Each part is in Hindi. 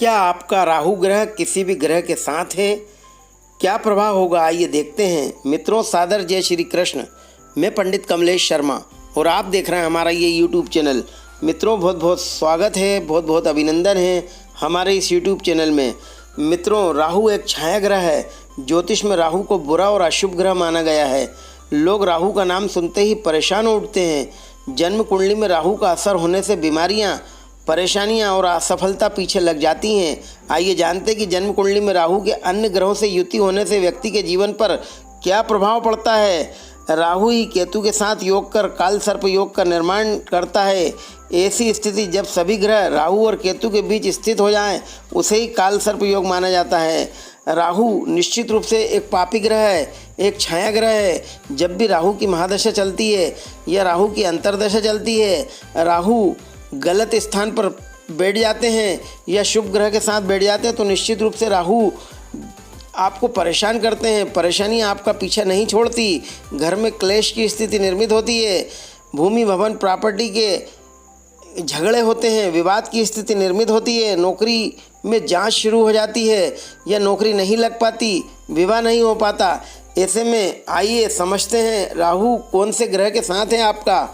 क्या आपका राहु ग्रह किसी भी ग्रह के साथ है? क्या प्रभाव होगा, आइए देखते हैं। मित्रों, सादर जय श्री कृष्ण। मैं पंडित कमलेश शर्मा और आप देख रहे हैं हमारा ये यूट्यूब चैनल। मित्रों, बहुत बहुत स्वागत है, बहुत बहुत अभिनंदन है हमारे इस यूट्यूब चैनल में। मित्रों, राहु एक छाया ग्रह है। ज्योतिष में राहु को बुरा और अशुभ ग्रह माना गया है। लोग राहु का नाम सुनते ही परेशान हो उठते हैं। जन्म कुंडली में राहु का असर होने से बीमारियां, परेशानियां और असफलता पीछे लग जाती हैं। आइए जानते हैं कि जन्म कुंडली में राहु के अन्य ग्रहों से युति होने से व्यक्ति के जीवन पर क्या प्रभाव पड़ता है। राहु ही केतु के साथ योग कर काल सर्प योग का निर्माण करता है। ऐसी स्थिति जब सभी ग्रह राहु और केतु के बीच स्थित हो जाएं, उसे ही काल सर्प योग माना जाता है। राहु निश्चित रूप से एक पापी ग्रह है, एक छाया ग्रह है। जब भी राहु की महादशा चलती है या राहु की अंतर्दशा चलती है, राहु गलत स्थान पर बैठ जाते हैं या शुभ ग्रह के साथ बैठ जाते हैं, तो निश्चित रूप से राहु आपको परेशान करते हैं। परेशानियां आपका पीछा नहीं छोड़ती। घर में क्लेश की स्थिति निर्मित होती है। भूमि भवन प्रॉपर्टी के झगड़े होते हैं। विवाद की स्थिति निर्मित होती है। नौकरी में जांच शुरू हो जाती है या नौकरी नहीं लग पाती, विवाह नहीं हो पाता। ऐसे में आइए समझते हैं राहु कौन से ग्रह के साथ है आपका,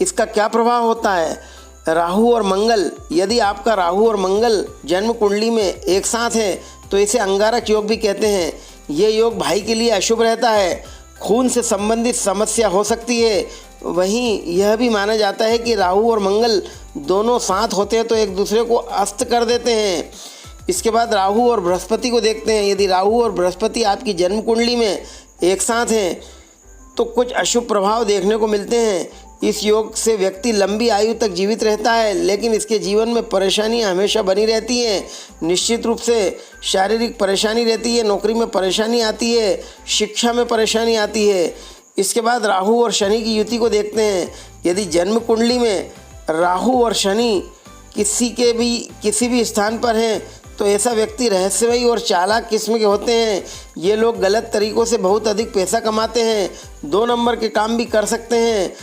इसका क्या प्रभाव होता है। राहु और मंगल, यदि आपका राहु और मंगल जन्म कुंडली में एक साथ हैं तो इसे अंगारक योग भी कहते हैं। ये योग भाई के लिए अशुभ रहता है। खून से संबंधित समस्या हो सकती है। वहीं यह भी माना जाता है कि राहु और मंगल दोनों साथ होते हैं तो एक दूसरे को अस्त कर देते हैं। इसके बाद राहु और बृहस्पति को देखते हैं। यदि राहु और बृहस्पति आपकी जन्म कुंडली में एक साथ हैं तो कुछ अशुभ प्रभाव देखने को मिलते हैं। इस योग से व्यक्ति लंबी आयु तक जीवित रहता है, लेकिन इसके जीवन में परेशानियां हमेशा बनी रहती हैं। निश्चित रूप से शारीरिक परेशानी रहती है, नौकरी में परेशानी आती है, शिक्षा में परेशानी आती है। इसके बाद राहु और शनि की युति को देखते हैं। यदि जन्म कुंडली में राहु और शनि किसी भी स्थान पर हैं तो ऐसा व्यक्ति रहस्यमयी और चालाक किस्म के होते हैं। ये लोग गलत तरीक़ों से बहुत अधिक पैसा कमाते हैं। 2 नंबर के काम भी कर सकते हैं।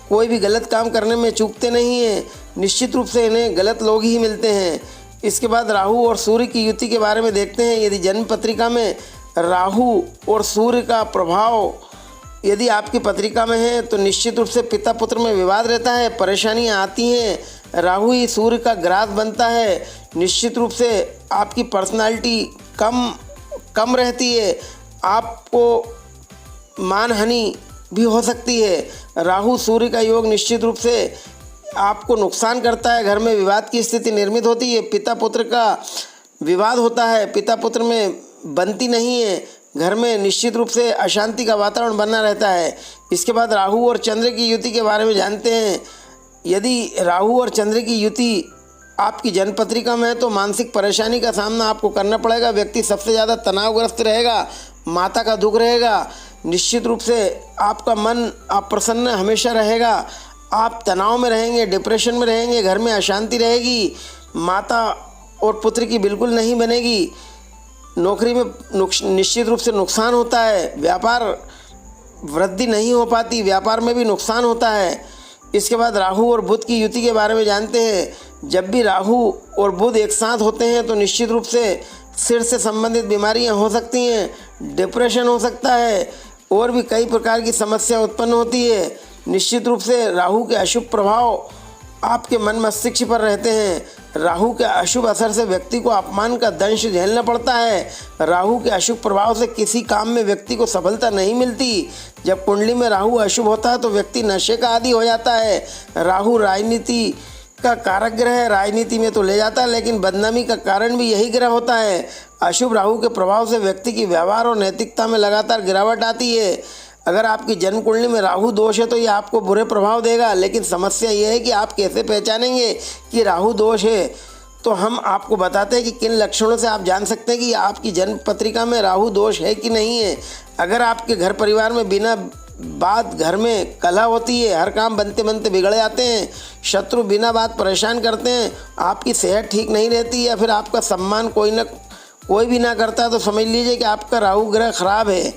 कोई भी गलत काम करने में चूकते नहीं हैं। निश्चित रूप से इन्हें गलत लोग ही मिलते हैं। इसके बाद राहु और सूर्य की युति के बारे में देखते हैं। यदि जन्म पत्रिका में राहु और सूर्य का प्रभाव यदि आपकी पत्रिका में है तो निश्चित रूप से पिता पुत्र में विवाद रहता है, परेशानियां आती हैं। राहु ही सूर्य का ग्रास बनता है। निश्चित रूप से आपकी पर्सनालिटी कम रहती है। आपको मानहानि भी हो सकती है। राहु सूर्य का योग निश्चित रूप से आपको नुकसान करता है। घर में विवाद की स्थिति निर्मित होती है। पिता पुत्र का विवाद होता है, पिता पुत्र में बनती नहीं है। घर में निश्चित रूप से अशांति का वातावरण बना रहता है। इसके बाद राहु और चंद्र की युति के बारे में जानते हैं। यदि राहु और चंद्र की युति आपकी जन्म पत्रिका में है तो मानसिक परेशानी का सामना आपको करना पड़ेगा। व्यक्ति सबसे ज़्यादा तनावग्रस्त रहेगा, माता का दुख रहेगा। निश्चित रूप से आपका मन अप्रसन्न हमेशा रहेगा। आप तनाव में रहेंगे, डिप्रेशन में रहेंगे, घर में अशांति रहेगी, माता और पुत्र की बिल्कुल नहीं बनेगी। नौकरी में निश्चित रूप से नुकसान होता है। व्यापार वृद्धि नहीं हो पाती, व्यापार में भी नुकसान होता है। इसके बाद राहु और बुध की युति के बारे में जानते हैं। जब भी राहु और बुध एक साथ होते हैं तो निश्चित रूप से सिर से संबंधित बीमारियां हो सकती हैं, डिप्रेशन हो सकता है और भी कई प्रकार की समस्या उत्पन्न होती है। निश्चित रूप से राहु के अशुभ प्रभाव आपके मन मस्तिष्क पर रहते हैं। राहु के अशुभ असर से व्यक्ति को अपमान का दंश झेलना पड़ता है। राहु के अशुभ प्रभाव से किसी काम में व्यक्ति को सफलता नहीं मिलती। जब कुंडली में राहु अशुभ होता है तो व्यक्ति नशे का आदी हो जाता है। राहु राजनीति का कारक ग्रह है, राजनीति में तो ले जाता है, लेकिन बदनामी का कारण भी यही ग्रह होता है। अशुभ राहु के प्रभाव से व्यक्ति की व्यवहार और नैतिकता में लगातार गिरावट आती है। अगर आपकी जन्म कुंडली में राहु दोष है तो ये आपको बुरे प्रभाव देगा, लेकिन समस्या ये है कि आप कैसे पहचानेंगे कि राहु दोष है। तो हम आपको बताते हैं कि किन लक्षणों से आप जान सकते हैं कि आपकी जन्म पत्रिका में राहु दोष है कि नहीं है। अगर आपके घर परिवार में बिना बात घर में कलह होती है, हर काम बनते बनते बिगड़ जाते हैं, शत्रु बिना बात परेशान करते हैं, आपकी सेहत ठीक नहीं रहती या फिर आपका सम्मान कोई भी ना करता है, तो समझ लीजिए कि आपका राहु ग्रह खराब है।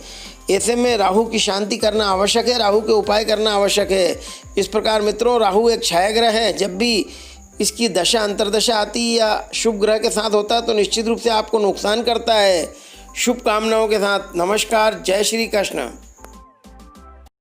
ऐसे में राहु की शांति करना आवश्यक है, राहु के उपाय करना आवश्यक है। इस प्रकार मित्रों, राहु एक छाया ग्रह है। जब भी इसकी दशा अंतर्दशा आती है या शुभ ग्रह के साथ होता है तो निश्चित रूप से आपको नुकसान करता है। शुभकामनाओं के साथ नमस्कार, जय श्री कृष्ण।